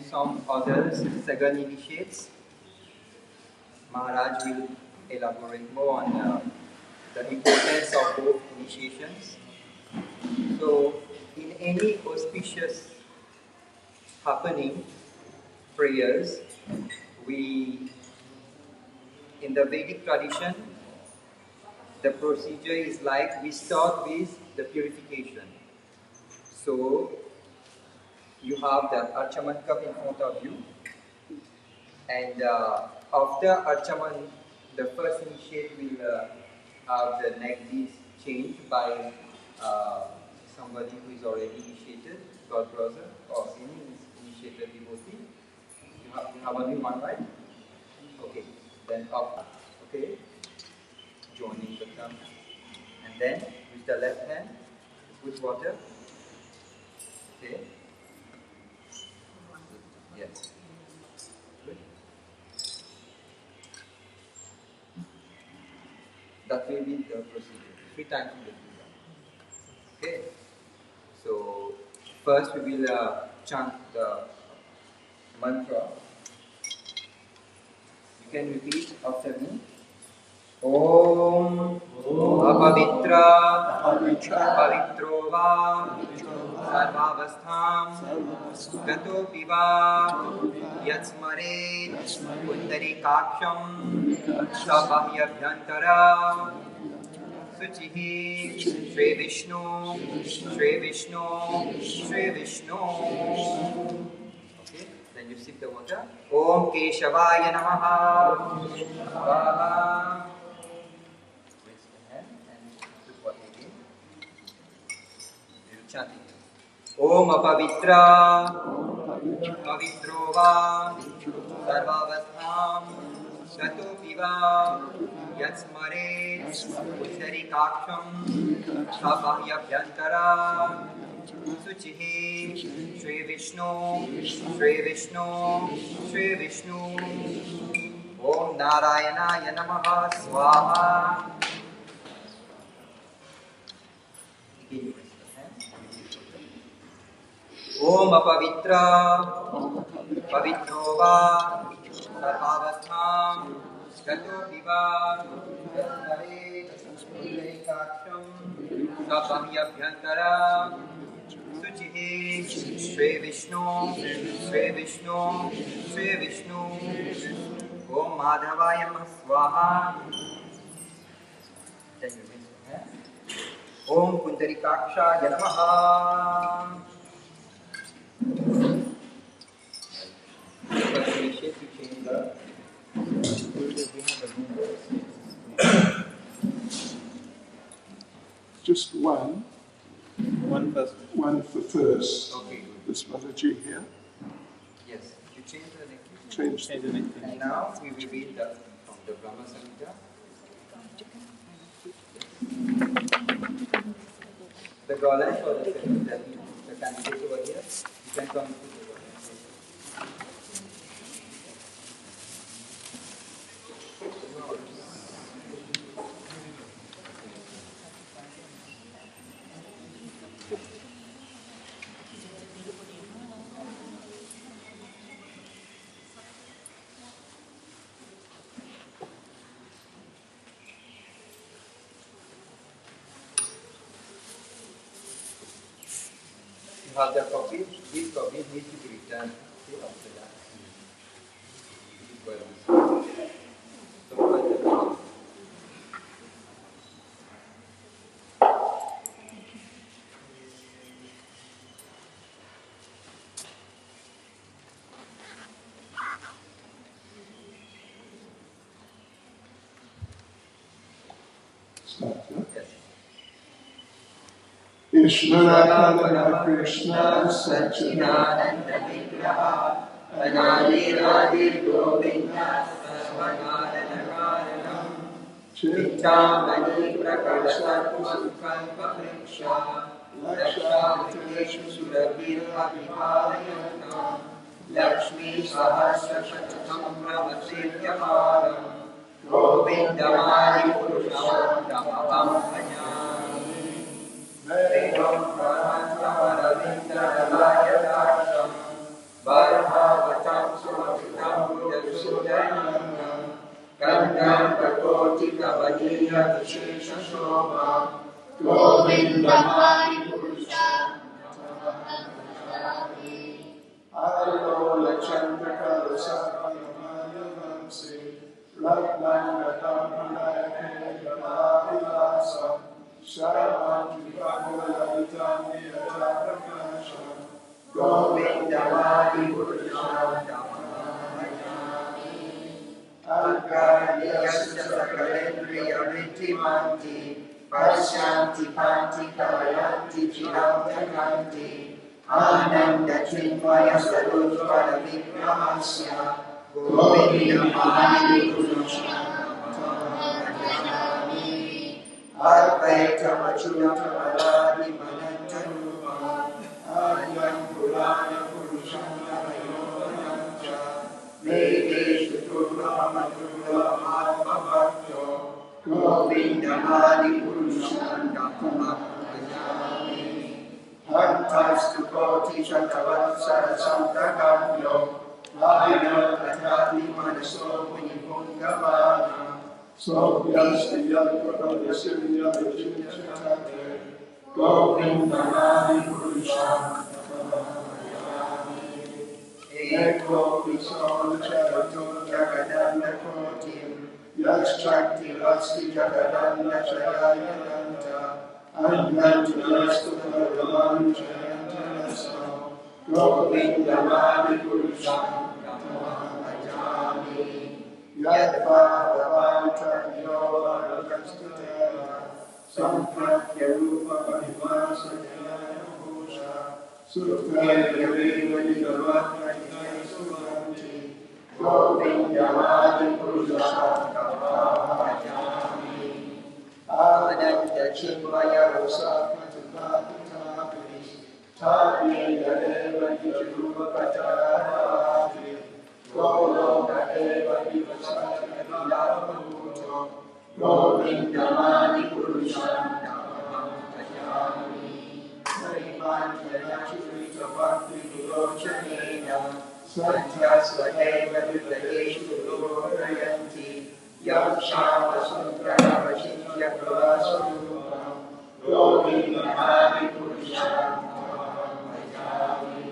Some others, second initiates. Maharaj will elaborate more on the importance of both initiations. So, in any auspicious happening, prayers, in the Vedic tradition, the procedure is like we start with the purification. So, you have the Archaman cup in front of you. And after Archaman, the first initiate will have the neck piece changed by somebody who is already initiated, God brother, or any initiated devotee. You have only one, right? Okay. Then up, okay, joining the thumb. And then with the left hand, put water. Okay. Yes. Good. That will be the procedure. 3 times we will do that. Okay. So first we will chant the mantra. You can repeat after me. Om Apavitra Pavitro Va Sarvavastham Gato Piva Yatsmare Kundari Kaksham Sabahya Bhyantara Suchihi Shri Vishnu Shri Vishnu Shri Vishnu. Okay, then you sip the water. Om Keshavaya Namaha. Swaha. Raise the hand and put water again. You chant it. Om Apavitra Pavitro Va Sarvavastham Gato Piva Yatsmare Uttari Kaksham Sabahya Bhyantara Suchihi Shri Vishnu Shri Vishnu Shri Vishnu. Om Narayanaya Namaha Swaha. Om Apavitra Pavitro Va Sarvavastham Gato Piva Yatsmare Uttari Kaksham Sabahya Bhyantara Suchihi Shri Vishnu Shri Vishnu Shri Vishnu. Om Madhavaya Swaha. Then you raise your hand. Om Pundarikakshaya Namaha. First initiate to change the. Just one. One first. One for first. Okay, good. This Mataji here. Yes, you change the neck. Change the neck. And now we will read from the Brahma Samhita. The garland for the candidate over here, you can come to the garland. You have the copy. These copies need to be returned after that. Start, yeah? Yes. Ishvara Krishna Satchidananda Vigraha Anadi Radhi Govinda Sarvanarana Karanam Chintamani Prakasha Sukalpa Vriksha Laksha Vikeshu Surabhirha Vipalayana Lakshmi Sahasra Shatatam Brahmasivya Param Govindamari Purusham Dhammavam Bhajami Vedam Pranam Varavinda Dalayadasham Varha Kandam Kakoti Kavaniya Vishesha Shobha Govindamani Purusha Alola Chandaka Rasapayamaya Vamsi Ratnanga Tampanayake Gamavilasa Sharamanti Bhagavatani Atapakasha Govindamani Purusha Alkariyasya Sakalendriya Vrittimanti Pasyanti Panti Kavayanti Chirantakanti Ananda Chinmaya Sarusvara Vikramasya Govindamani Purusha Advaita Vachurata Maladi Manantarupa Adyam Purana Purushana Yoganancha Vedeshu Turvamaturva Mahapavakyo Govindamani Purushana Mahapajami Hantastu Koti Shantavansara Santagamyo Vayana Tatati Manaso Punipungavana Sovyasya Yalpakadasya Vijinchatate Govindamani Purusha Eko Visona Charatum Jagadanda Kotim Yashakti Rasti Jagadanda Shayayananta Anyanti Rastu Paravan Shayantanasa Govindamani Purusha Yadvavavanta Yoga Rakastutera Sampratya Rupa Mahimasa Jnana Bhusha Sukhaya Veva Nidavata Nidaya Suvanti Govindamani Purusha Bhajami Ananda Chinmaya Rasa Patapatapati Tapi Yadeva Nijarupa Patapati Goloka Eva Vivasati Adilavamuto Govindamani Purusham Bhajami Marimantya Yachurita Bhakti Vivochanena Santyasvadeva Vivadeshu Lokayanti Yam Shama Sundrana Vashintya Pravasarupam Govindamani Purusham Bhajami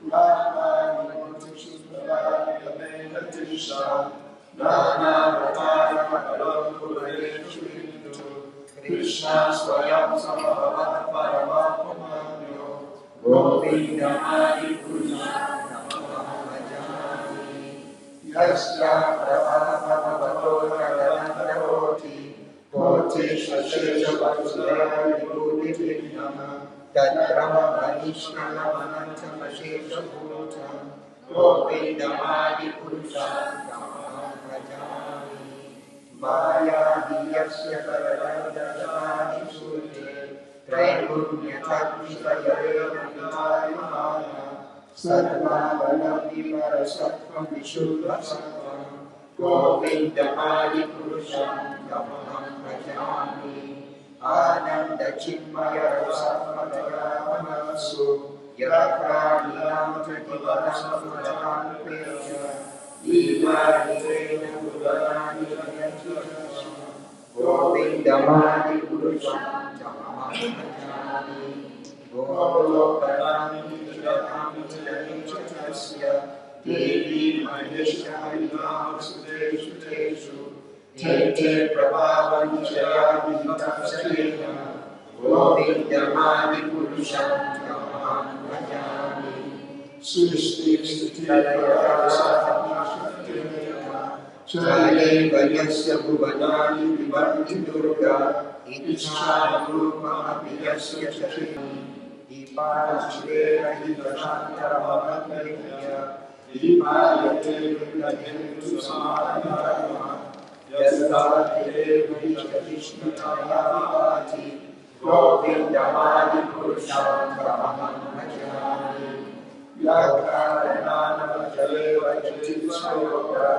Rahmani Mutishuddhaya Yamena Tisha Nana Vataya Kapalam Puradeshu Hindu Krishna Swayam Samabhavat Paramapamanyo Govindamani Purusham Bhajami Yasya Prabhavavato Jagananda Koti Koti Shashesha Vasudeva Vibhudivinama Tadrama Vanishkala Mananta Mashesha Bhutam Govindamani Purusham Bhajami Maya Diyasya Karadanda Jani Surte Traipunyatadvishayareva Vitayamana Sarva Vanamdi Parasatvam Vishuddha Sattvam Govindamani Purusham Bhajami Ananda Chinmaya Rasamatayamanasu Yakraniyam Tritivaram Puranam Peya Lila Nitena Puranani Yantirasam Govindamani Purusham Bhajami Golokaram Nityam Nityanichatasya Devi Maheshwarinam Sudeshu Teshu Tete Prabhavam Jayavinitam Sarena Govindamani Purusham Bhajami Srishti Sthiti Parasatmashaktireka Chayeva Yasya Bhuvanani Vivanti Durga Ichcham Rupa Abhiyasya Chakini Dipashvera Hidashantaramabhakya Dipayate Vrindahentu Samadharma Yasateva Vishkadishnatayavati Govindamani Purusham Bhajami Yakaranana Vajaleva Jatisayoga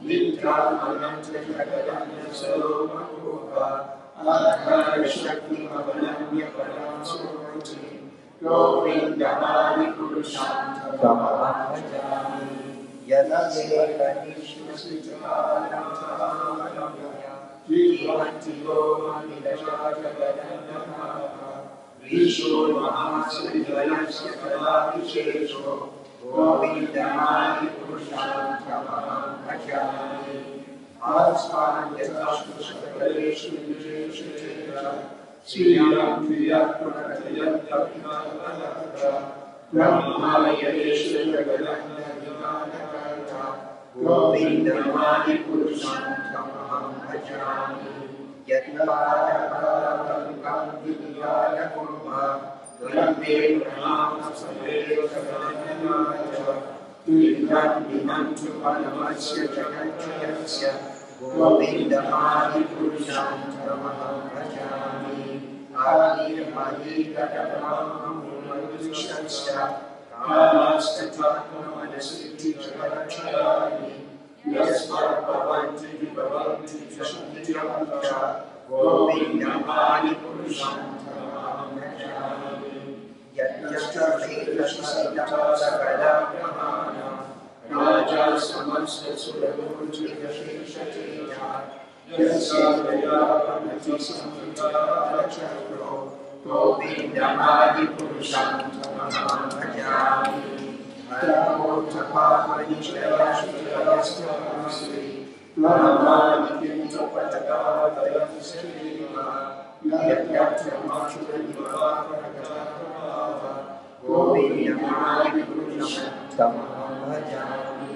Nityam Ananta Jagadanda Sarvabhuva Adhara Shakti Mavananya Paramsurati Govindamani Purusham Bhajami Yasye Kanishmasitarantaranaya Jivantiyo Manidashakadanamaha Visho Mahasvidayasya Kalabhishesho Govindamani Purusham Tamaham Bhajami Asman Yatashu Sakareshu Vijeshitera Sriyam Priyat Pranatayam Tapinalaka Brahma Yadesha Jagadanda Vimanakanta Govindamani Purusham Tamaham Bhajami Yatmāyāpāraparam Vidyāya Kurma Gandhe Pranam Samveda Sagadanyāja Vinam Vinantu Panamasya Jagantriyasya Govindamani Purusham Tamaham Bhajami Adi Mahi Kadapam Murmadishasya Kamastatma Manasiti Jagantriyani Yasmar Bhavanti Vibhavanti Shantiyancha Govindamani Purusham Tamaham Bhajami Yatyasya Vedasya Sakala Brahmana Raja Samasta Suramurti Yasheshateya Yasya Vedapamati Samhita Chakro Govindamani Purusham Tamaham Bhajami Namo Tapa Nishayasya Brahma Nikinta Pataka Dayasya Yatyatya Machura Niva Prakata Govindamani Purusham Tamaham Bhajami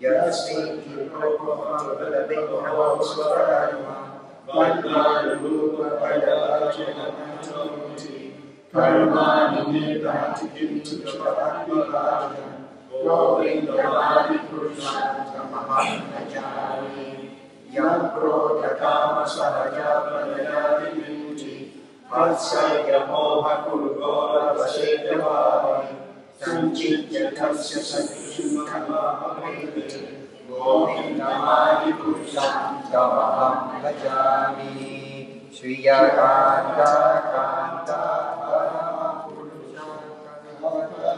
Yasmi Kirkopamavadabhekhavam Swarama Vandana Rupa Padavajanamati Karmani Nidhati Kintu Chavakvivajam Govindamani Purusham Tamaham Bhajami Yam Krodha Kama Sahaja Pradayati Vinti Vatsarya Moha Kurugora Vasedavani Sanchitya Tasya Sanchukkama Amriti Govindamani Purusham Tamaham Bhajami Shriya Kanta Kanta Parama Purusha Kanta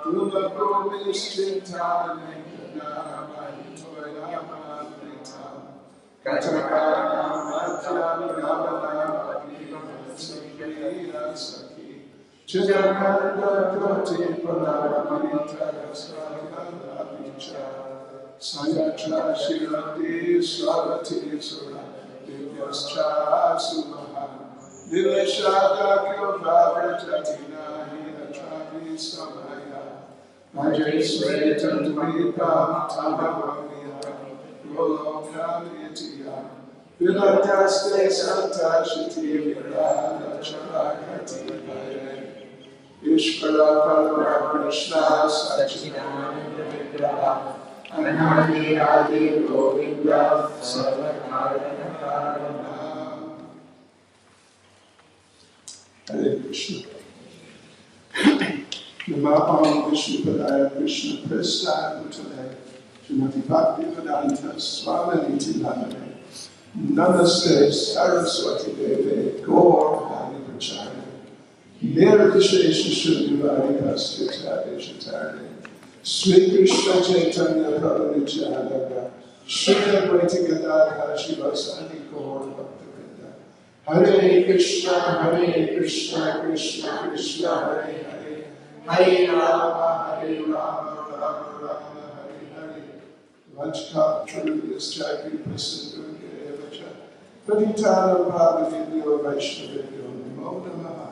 Tuma Govishchintana Namanitoyamaprita Katakana Madhyami Ravanama Saki Chidananda Koti Pranaramanita Rasakana Vicha Sayatra Shirati Swarati Sura Divyascha Sumaha Nileshada Kyovavrajatina Hina Travi Samaya Majay Svetam Dvipam Tamavamya Golokam Yatiya Vilataste Santa Shiti Virada Chavakati Pare Ishvara Parva Krishna Sachidananda Vigraha Anadi Adi Govinda Sarvakarana Karana. Hare Krishna. Namaham Vishnu Padaya Krishna Prasthaya Bhutale Srimati Bhaktivedanta Swaminiti Namane Namaste Saraswati Deve Gaur Hari Prachari Nirvishesha Shuddhivadi Pastyatade Shatare Sri Krishna Chaitanya Prabhu Nityananda Shri Advaita Gadadhar Shivasani Gaur Bhaktivinoda Hare Krishna Krishna Krishna Hare Hare Hare Rama Rama Rama Hare Hare Vajka Truliyaschapi Prasindunga Evacha Paditanam Bhavavidyo Vaishnavibhyo Namo Namaha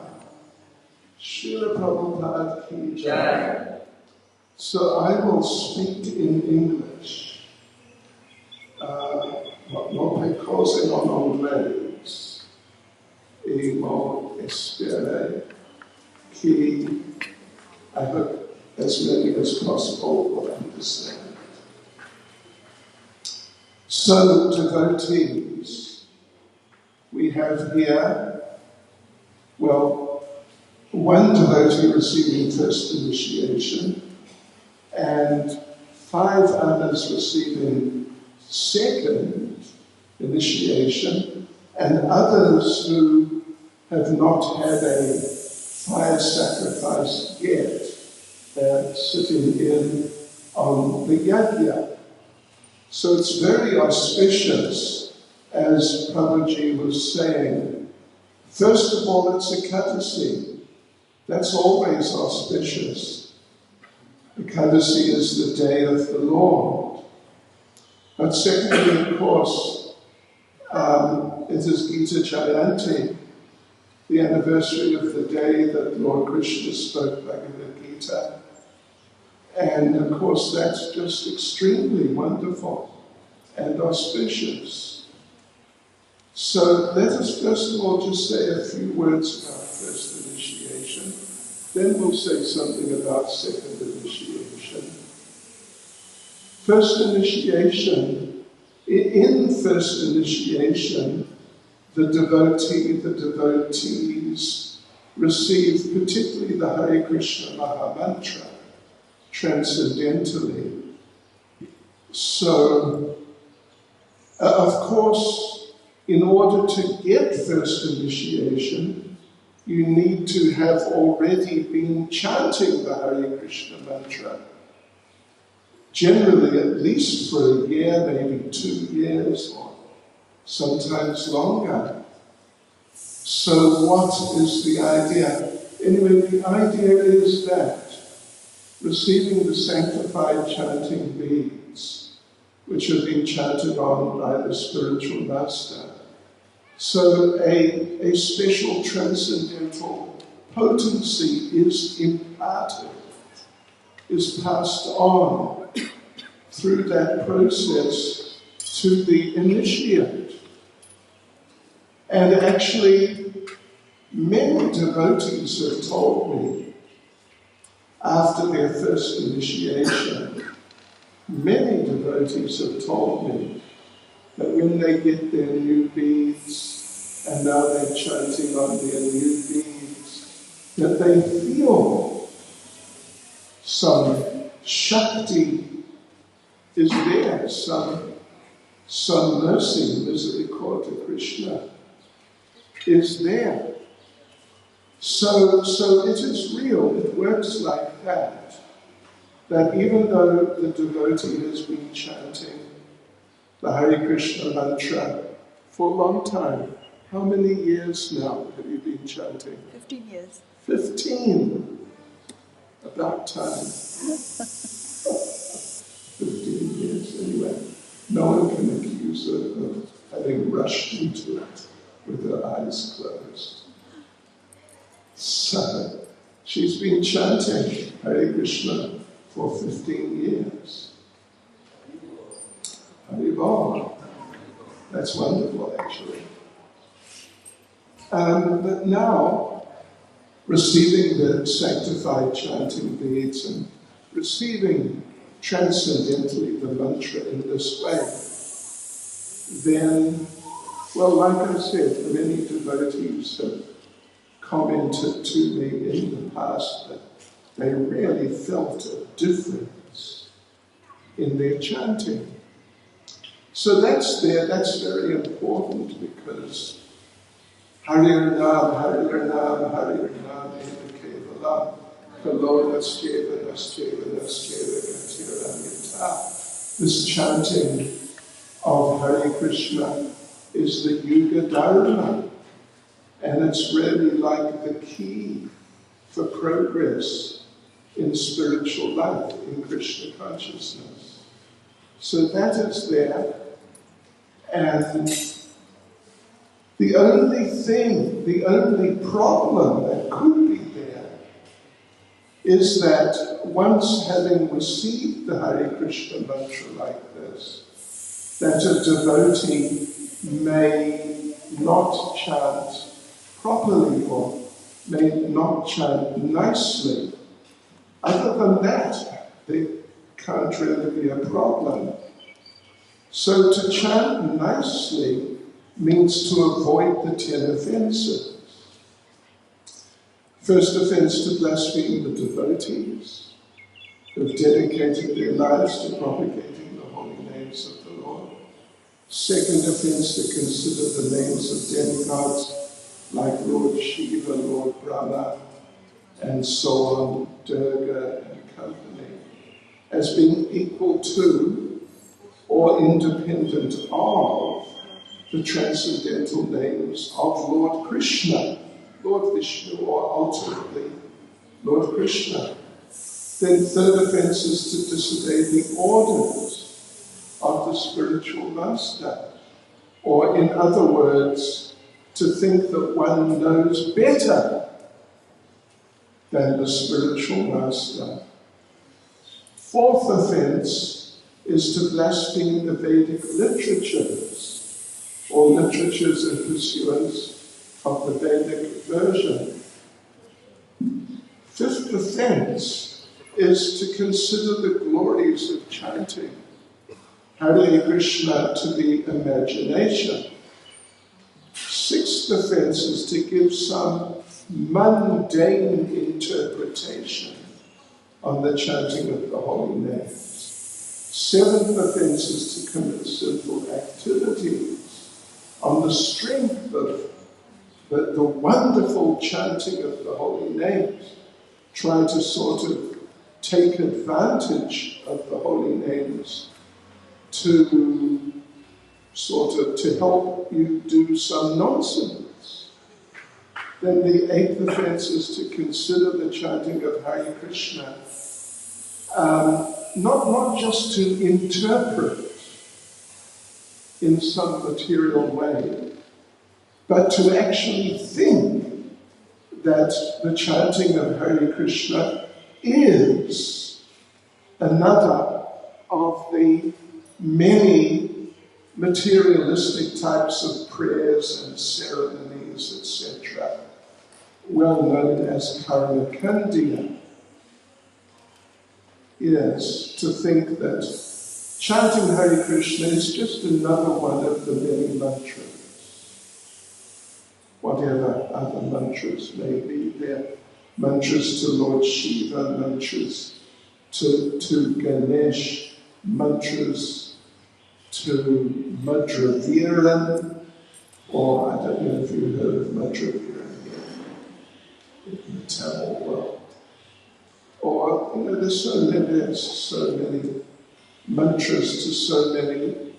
Srila Prabhupada Ki Jai. So I will speak in English. No cose non inglês. E vou esperar que I hope as many as possible will understand. So, devotees, we have here, well, one devotee receiving first initiation, and 5 others receiving second initiation, and others who have not had a fire sacrifice yet, sitting in on the yajna. So it's very auspicious, as Prabhuji was saying. First of all, it's Ekadasi. That's always auspicious. Ekadasi is the day of the Lord. But secondly, of course, it is Gita Jayanti, the anniversary of the day that Lord Krishna spoke Bhagavad Gita. And of course, that's just extremely wonderful and auspicious. So let us first of all just say a few words about first initiation. Then we'll say something about second initiation. First initiation, in first initiation, the devotees receive particularly the Hare Krishna Mahamantra transcendentally. So, of course, in order to get first initiation, you need to have already been chanting the Hare Krishna mantra. Generally, at least for a year, maybe 2 years, or sometimes longer. So what is the idea? Anyway, the idea is that receiving the sanctified chanting beads, which have been chanted on by the spiritual master. So a special transcendental potency is imparted, is passed on through that process to the initiate. And actually, many devotees have told me, after their first initiation, many devotees have told me that when they get their new beads, and now they're chanting on their new beads, that they feel some Shakti is there, some mercy, misericordia Krishna is there. So it is real, it works like that. That even though the devotee has been chanting the Hare Krishna mantra for a long time, how many years now have you been chanting? 15 years. 15! About time. 15 years, anyway. No one can accuse her of having rushed into it with her eyes closed. So, she's been chanting Hare Krishna for 15 years. Haribol. That's wonderful, actually. But now, receiving the sanctified chanting beads and receiving transcendentally the mantra in this way, then, well, like I said, many devotees have commented to me in the past that they really felt a difference in their chanting. So that's there, that's very important, because Hare Nam, Hare Nam, Hare Nam, Eva Kevalam, Kalo Naskeva, Naskeva, Naskeva, Gatiranyata. This chanting of Hare Krishna is the Yuga Dharma, and it's really like the key for progress in spiritual life, in Krishna consciousness. So that is there, and the only thing, the only problem that could be there is that once having received the Hare Krishna mantra like this, that a devotee may not chant properly or may not chant nicely. Other than that, there can't really be a problem. So to chant nicely means to avoid the 10 offenses. First offense, to blaspheme the devotees who have dedicated their lives to propagating the holy names of the Lord. Second offense, to consider the names of demigods like Lord Shiva, Lord Brahma, and so on, Durga and company, as being equal to or independent of the transcendental names of Lord Krishna, Lord Vishnu, or ultimately Lord Krishna. Then third offense is to disobey the orders of the spiritual master, or in other words, to think that one knows better than the spiritual master. Fourth offense is to blaspheme the Vedic literatures, or literatures in pursuance of the Vedic version. Fifth offense is to consider the glories of chanting Hare Krishna to be imagination. Sixth offense is to give some mundane interpretation on the chanting of the holy names. Seventh offense is to commit sinful activities on the strength of the wonderful chanting of the holy names. Try to sort of take advantage of the holy names to help you do some nonsense. Then the eighth offense is to consider the chanting of Hare Krishna not just to interpret in some material way, but to actually think that the chanting of Hare Krishna is another of the many materialistic types of prayers and ceremonies, etc., well known as Karmakandya. Yes, to think that chanting Hare Krishna is just another one of the many mantras. Whatever other mantras may be there. Mantras to Lord Shiva, mantras to Ganesh, mantras to Madraviran, or I don't know if you've heard of Madraviran in the Tamil world. Or, there's so many mantras to so many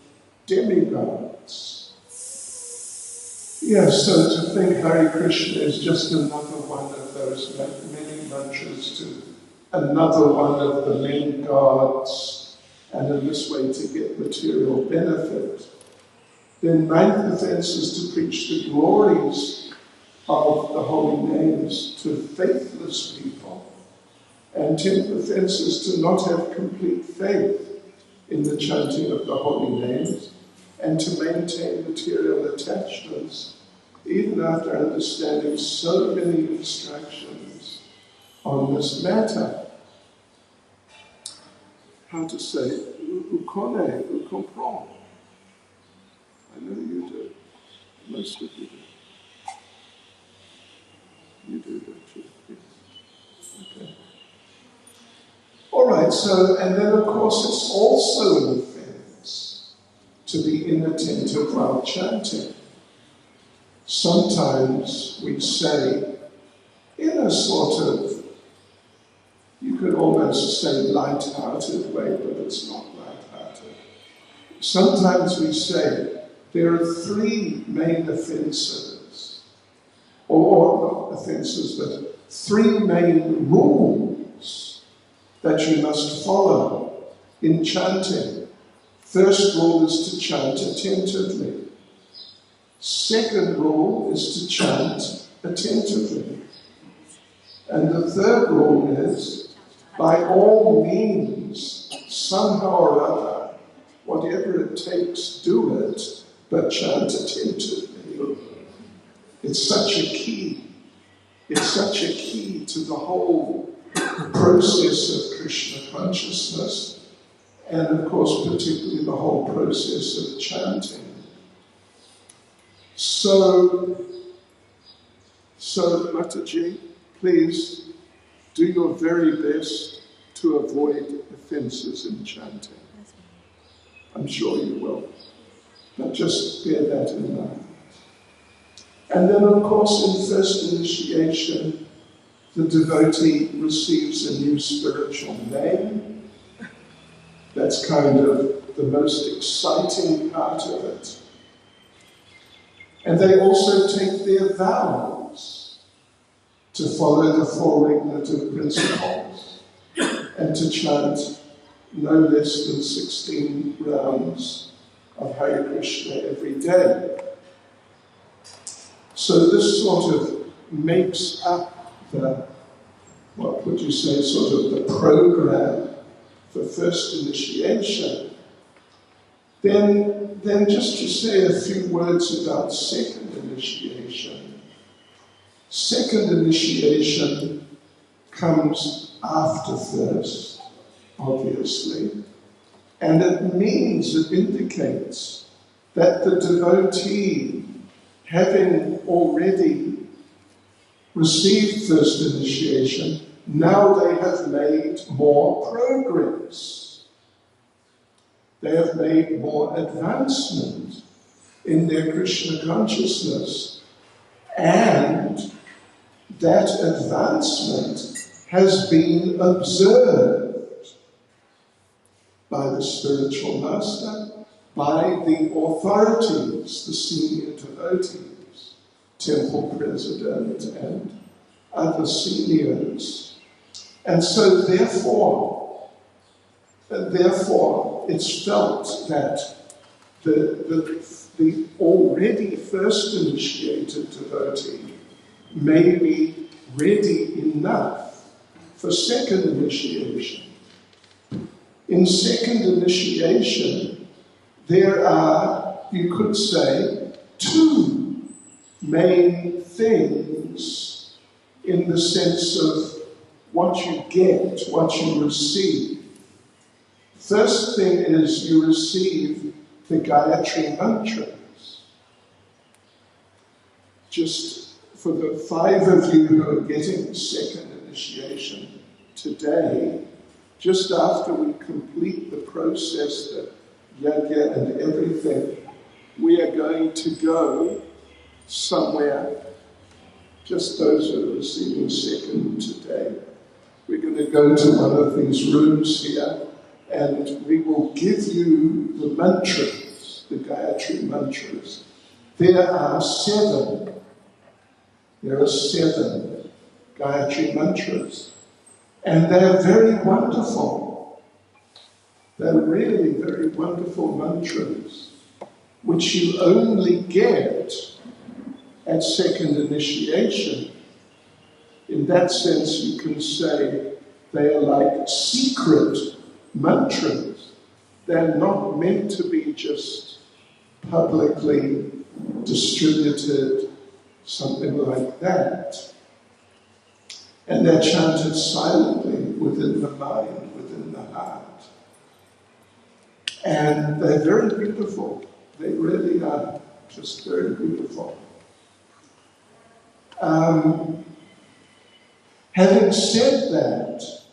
demigods. Yes, so to think Hare Krishna is just another one of those many mantras to another one of the many gods, and in this way to get material benefit. Then ninth offense is to preach the glories of the holy names to faithless people. And 10th offense is to not have complete faith in the chanting of the holy names and to maintain material attachments even after understanding so many instructions on this matter. How to say, ou connaît, ou comprend. I know you do. Most of you do. You do, don't you? Yes. Okay. All right, so, and then of course it's also an offense to be inattentive while chanting. Sometimes we say, in a sort of, you could almost say light-hearted way, but it's not light-hearted. Sometimes we say, there are three main offenses, or not offenses, but three main rules that you must follow in chanting. First rule is to chant attentively. Second rule is to chant attentively. And the third rule is, by all means, somehow or other, whatever it takes, do it, but chant attentively. It's such a key. It's such a key to the whole process of Krishna consciousness, and of course particularly the whole process of chanting. So Mataji, please do your very best to avoid offences in chanting. I'm sure you will, but just bear that in mind. And then of course in first initiation, the devotee receives a new spiritual name, That's kind of the most exciting part of it. And they also take their vows to follow the four regulative principles and to chant no less than 16 rounds of Hare Krishna every day. So this sort of makes up the, what would you say, sort of the program for first initiation. Then just to say a few words about second initiation. Second initiation comes after first, obviously, and it indicates that the devotee, having already received first initiation, now they have made more progress. They have made more advancement in their Krishna consciousness. And that advancement has been observed by the spiritual master, by the authorities, the senior devotees, temple president and other seniors. And so therefore it's felt that the already first initiated devotee may be ready enough for second initiation. In second initiation, there are, you could say, two main things in the sense of what you get, what you receive. First thing is you receive the Gayatri mantras. Just for the 5 of you who are getting second initiation today, just after we complete the process, the yajna and everything, we are going to go somewhere, just those who are receiving second today. We're going to go to one of these rooms here, and we will give you the mantras, the Gayatri mantras. There are 7 Gayatri mantras, and they're very wonderful. They're really very wonderful mantras, which you only get at second initiation. In that sense, you can say they are like secret mantras. They're not meant to be just publicly distributed, something like that. And they're chanted silently within the mind, within the heart. And they're very beautiful. They really are just very beautiful. Having said that,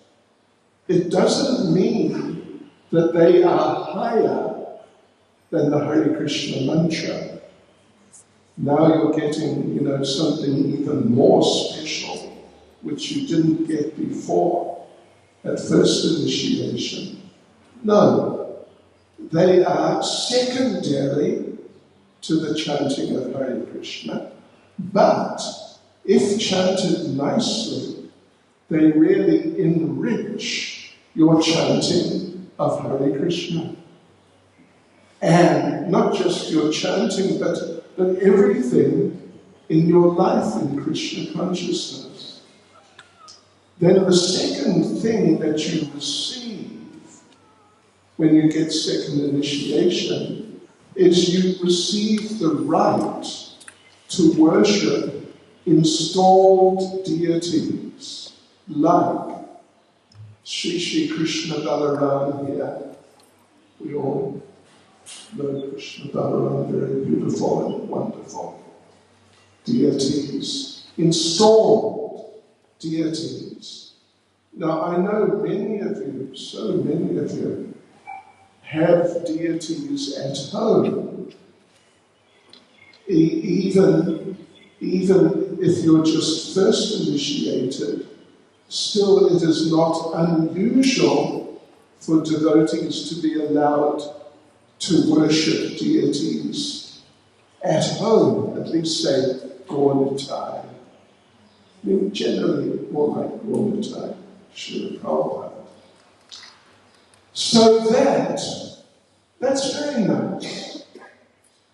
it doesn't mean that they are higher than the Hare Krishna mantra. Now you're getting, something even more special, which you didn't get before at first initiation. No, they are secondary to the chanting of Hare Krishna, but if chanted nicely, they really enrich your chanting of Hare Krishna. And not just your chanting, but everything in your life in Krishna consciousness. Then the second thing that you receive when you get second initiation is you receive the right to worship installed deities like Sri Krishna Balaram here. We all know Krishna Balaram, very beautiful and wonderful deities, installed deities. Now I know many of you, so many of you, have deities at home. Even if you're just first initiated, still it is not unusual for devotees to be allowed to worship deities at home, at least say Gauratai. I mean, generally more like Gauratai, Srila Prabhupada. So that's very nice.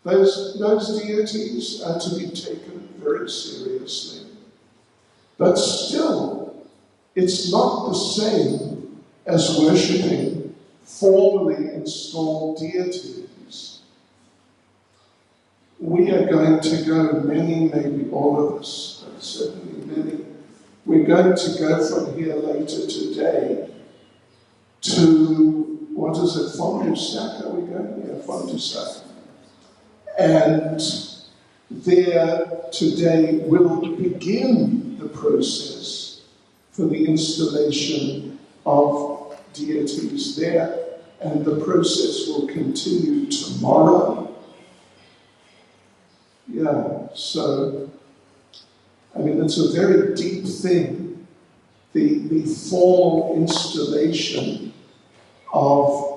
Those deities are to be taken very seriously. But still, it's not the same as worshipping formally installed deities. We are going to go, many, maybe all of us, but certainly many, we're going to go from here later today to, what is it, Fondusak? Are we going? Yeah, Fondusak. And there today will begin the process for the installation of deities there, and the process will continue tomorrow. Yeah, so, I mean, it's a very deep thing, the formal installation of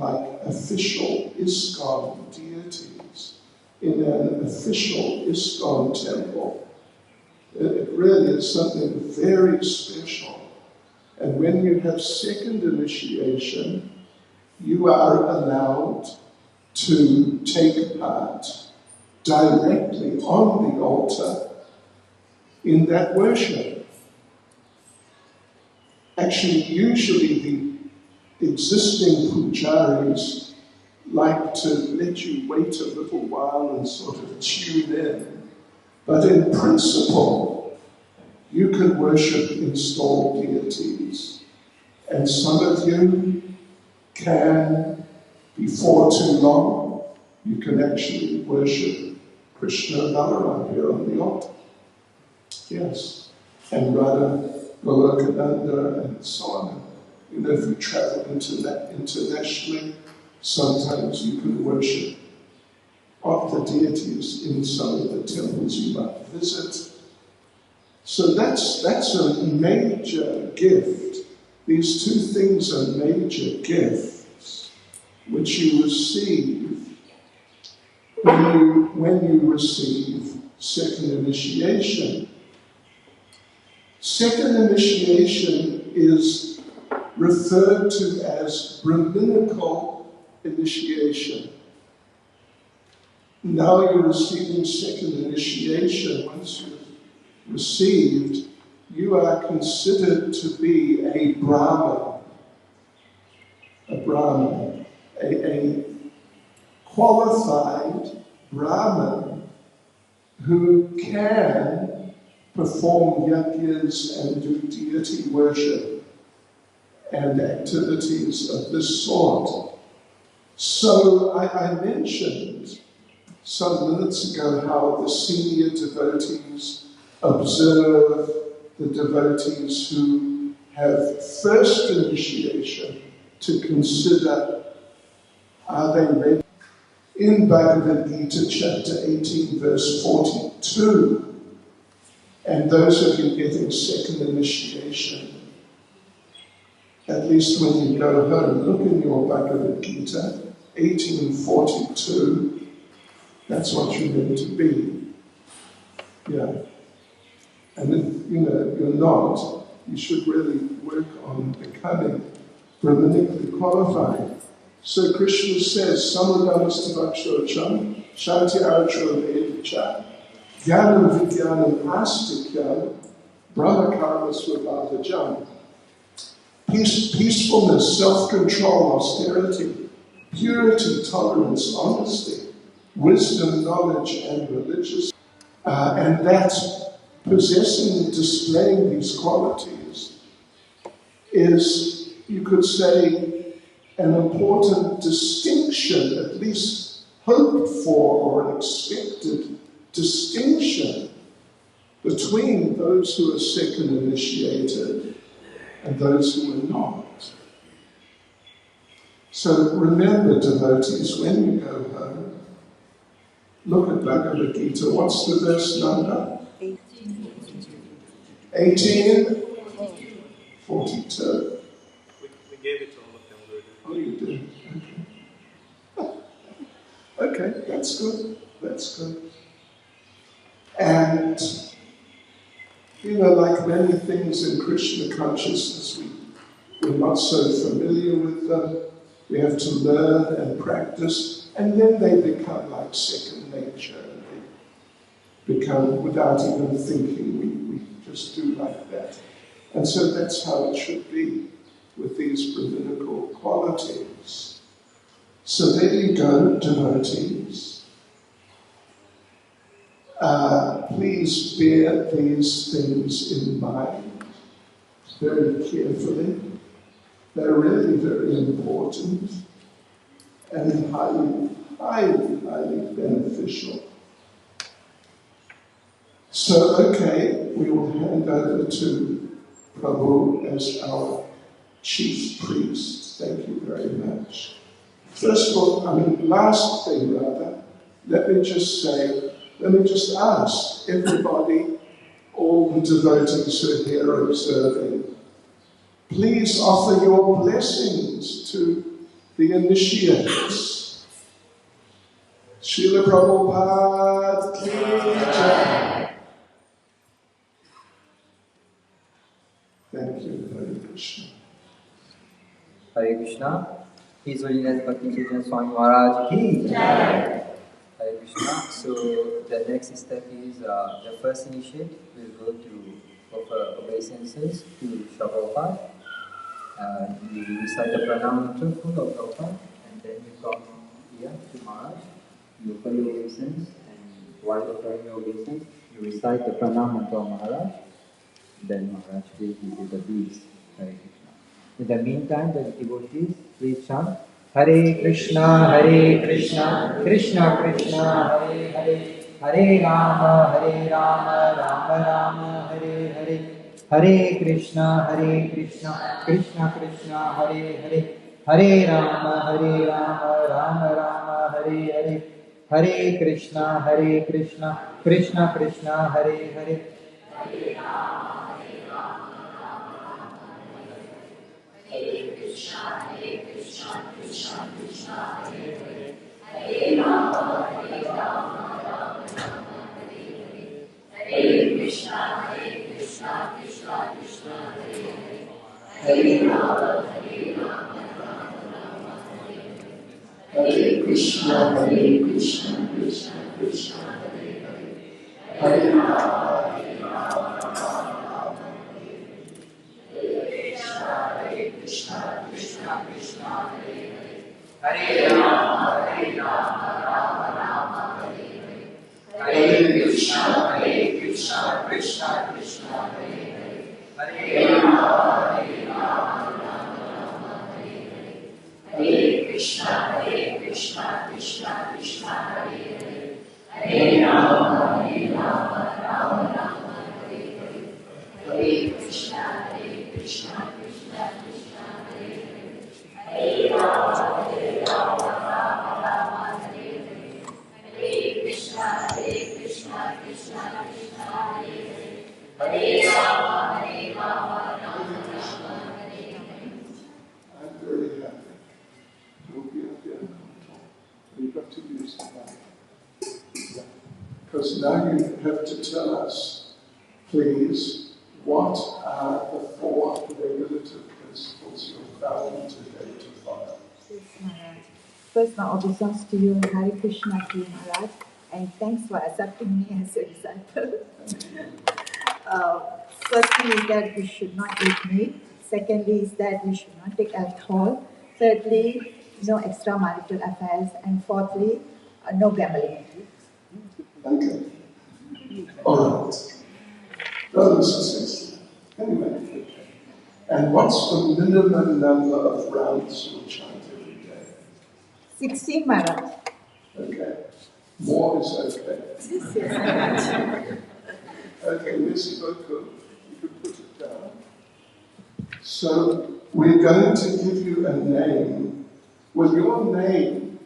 like official ISKCON deities in an official ISKCON temple. It really is something very special. And when you have second initiation, you are allowed to take part directly on the altar in that worship. Actually, usually the existing pujaris like to let you wait a little while and sort of tune in. But in principle, you can worship installed deities. And some of you can, before too long, you can actually worship Krishna and Balaram here on the altar. Yes. And Radha, Golokananda, and so on. You know, if you travel internationally, sometimes you can worship of the deities in some of the temples you might visit. So that's a major gift. These two things are major gifts which you receive when you receive second initiation. Second initiation is referred to as Brahminical initiation. Now you're receiving second initiation. Once you've received, you are considered to be a Brahman. A Brahman. A qualified Brahman who can perform yajnas and do deity worship and activities of this sort. So I mentioned some minutes ago how the senior devotees observe the devotees who have first initiation to consider, are they ready? In Bhagavad Gita chapter 18 verse 42, and those of you getting second initiation, at least when you go home, look in your Bhagavad Gita, 1842, that's what you're meant to be. Yeah. And if you're not, you should really work on becoming Brahmanically qualified. So Krishna says, Samadhamastavakshocham, Shanti Arjuna Vedicha, Jnanam Vijnanam Astikyam, Brahmakarma Svabhavajam. Peacefulness, self-control, austerity, purity, tolerance, honesty, wisdom, knowledge, and religious. And that possessing and displaying these qualities is, you could say, an important distinction, at least hoped for or an expected distinction between those who are second initiated and those who are not. So remember, devotees, when you go home, look at Bhagavad Gita. What's the verse number? 1842. We gave it to all of that's good. That's good. And, like many things in Krishna consciousness, we're not so familiar with them. We have to learn and practice, and then they become like second nature. And they become, without even thinking, we just do like that. And so that's how it should be with these Brahminical qualities. So there you go, devotees. Please bear these things in mind very carefully. They're really very important and highly, highly, highly beneficial. So, okay, we will hand over to Prabhu as our chief priest. Thank you very much. First of all, last thing rather, let me just ask everybody, all the devotees who are here observing, please offer your blessings to the initiates. Srila Prabhupada ki jai. Thank you, Hare Krishna. Hare Krishna. His Holiness Bhakti Siddhanta Swami Maharaj ki jai. Hare Krishna. So the next step is the first initiate will go to offer obeisances to Prabhupada. You recite the pranam mantra full of Prabhupada, and then you come here to Maharaj. You offer your obeisance, and while offering your obeisance, you recite the pranam mantra of Maharaj. Then Maharaj will give you the beads. Hare Krishna. In the meantime, the devotees please chant Hare Krishna, Krishna Krishna, Hare Hare, Hare Rama, Rama Rama, Hare Hare, Hare Krishna, Krishna Krishna, Hare Hare, Hare Rama, Rama Rama, Hare Hare, Hare Krishna, Krishna Krishna, Hare Hare. Hare Krishna, Krishna Krishna, Hare Hare, Hare Rama, Rama Rama, Hare Hare, Hare Krishna, Krishna Krishna, Hare Hare, Hare Rama, Rama Rama, Hare Hare, Hare Krishna, Krishna Krishna, Hare Hare, Hare Rama, Rama Rama, Hare Krishna, Krishna, Hare Hare, Hare Rama, Rama Rama, Hare Hare, Hare Krishna, Krishna Krishna, Hare Hare, Hare Rama, Rama, Hare Hare, Hare Krishna, Krishna Krishna, Hare Hare, Hare Rama, Rama, Hare Hare, Hare Krishna, Krishna Krishna, Hare Hare, Hare Rama, Rama, Hare Hare, Hare Krishna, Krishna Krishna, Hare Hare, Hare Rama, Rama, Hare Hare. I'm very happy. We'll be up there. We've got to use the mic. Because now you have to tell us, please, what are the 4 regulative principles you're bound today to follow? Yes, Maharaj. First, my obeisance to you and Hare Krishna to you, Maharaj, and thanks for accepting me as your disciple. Firstly is that we should not eat meat. Secondly is that we should not take alcohol. Thirdly, no extramarital affairs. And fourthly, no gambling. Okay. All right. Brothers and sisters. Anyway, okay. And what's the minimum number of rounds you'll chant every day? 16, Maharaj. Okay. More is okay. Yes. Okay, merci beaucoup. You can put it down. So, we're going to give you a name. Well, your name,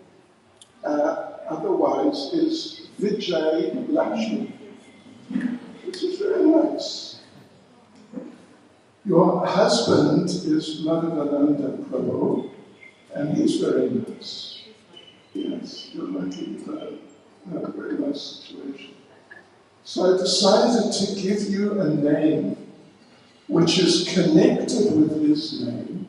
otherwise, is Vijay Lakshmi, which is very nice. Your husband is Madhavananda Prabhu, and he's very nice. Yes, you're lucky. a very nice situation. So I decided to give you a name which is connected with his name,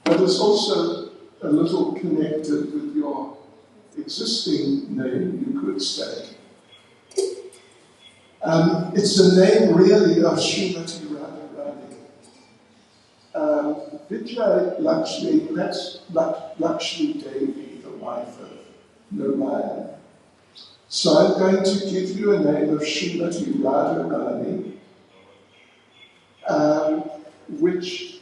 but is also a little connected with your existing name, you could say. It's a name really of Srimati Radharani. Vijay Lakshmi, that's Lakshmi Devi, the wife of Narayan. So I'm going to give you a name of Srimati Radharani, which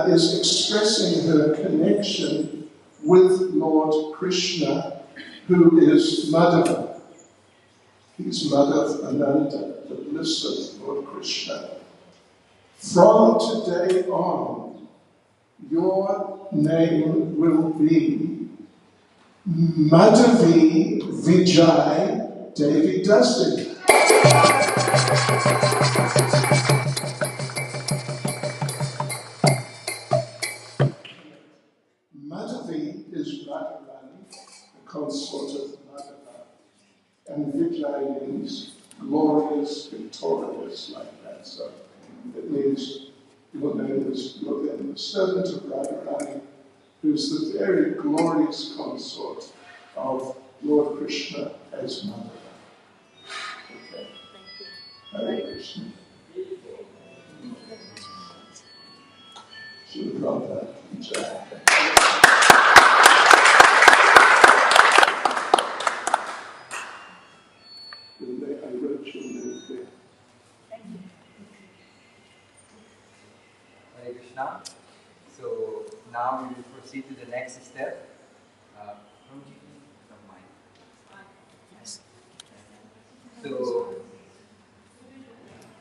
is expressing her connection with Lord Krishna, who is Madhava. He's Madhav Ananda, the bliss of Lord Krishna. From today on, your name will be Madhavi Vijay Devi Dasi. Madhavi is Radharani, the consort of Madhava, and Vijay means glorious, victorious, like that. So it means your name is the servant of Radharani, who's the very glorious consort of Lord Krishna as Madhava. Okay. Hare Krishna. Should have dropped that. Vijay. I wrote your name there. Hare Krishna. So now we will proceed to the next step. From mine. Yes. So,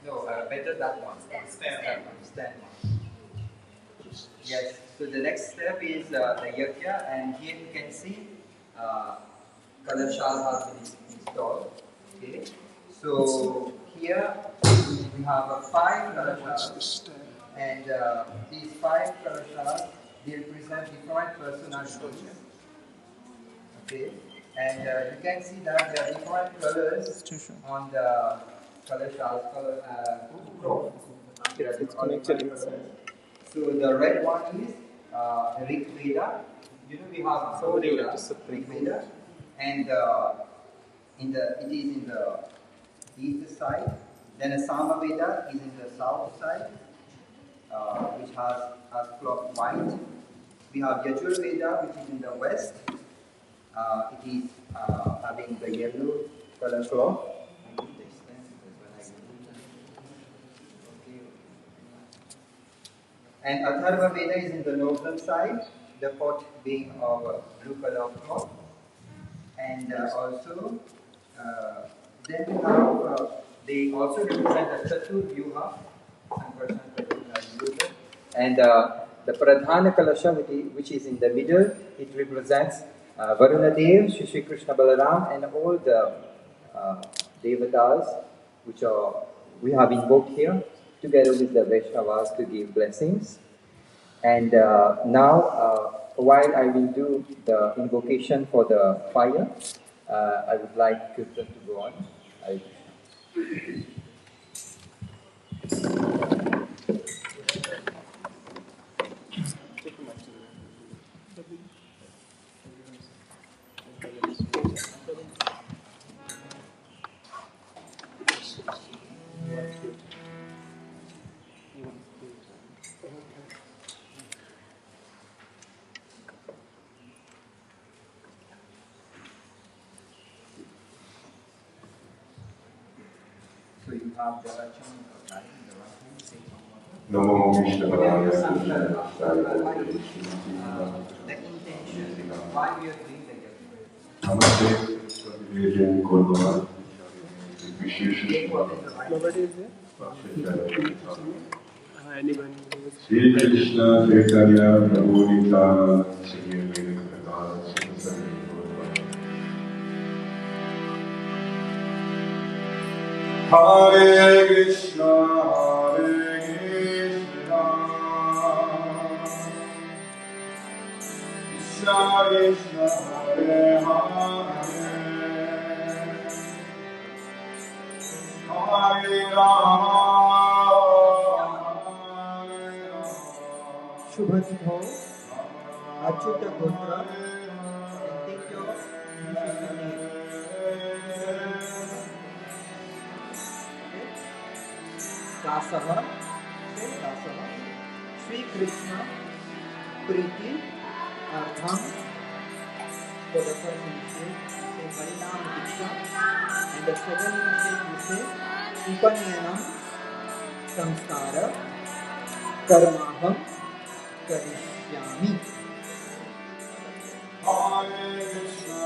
no, better that one. Stand one. Yes. So the next step is the yajna, and here you can see kalashas have been installed. Okay. So here we have 5 kalashas. And these 5 kalashas, they represent different personalities. Okay, and you can see that there are different colors on the kalashas. So the red one is Rig Veda. You know we have 4 Vedas, Rig Veda, and it is in the east side. Then a Sama Veda is in the south side. Which has cloth white. We have Yajur Veda, which is in the west. It is having the yellow color cloth. And Atharva Veda is in the northern side, the pot being of blue color cloth. And also, then we have, they also represent the Chatur Vyuha. And the Pradhana Kalasha, which is in the middle, it represents Varuna Dev, Shri Krishna Balaram, and all the Devatas which we have invoked here, together with the Vaishnavas to give blessings. And now, while I will do the invocation for the fire, I would like Kirtan to go on. So you have the Namo Vishnu. the intention, why we are doing the yajna. Sri Krishna Chaitanya Prabhu Nityananda Sri Advaita Hare Krishna, Krishna Krishna, Hare Hare, Hare Rama, Hare Rama. Shubhatit ho, Achyuta Gotra, and take your Krishna name. Dasaha, say Dasaha, Sri Krishna, Priti, Artham. For the first initiate, we say Harinam Diksha, and the second initiate we say Upanyanam Samskara Karmaham Karishyami. Hare Krishna,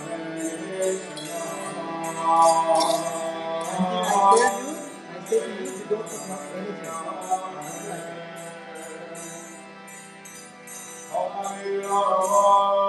Hare Krishna. Until I say to you, you don't talk anything. Hare Rama,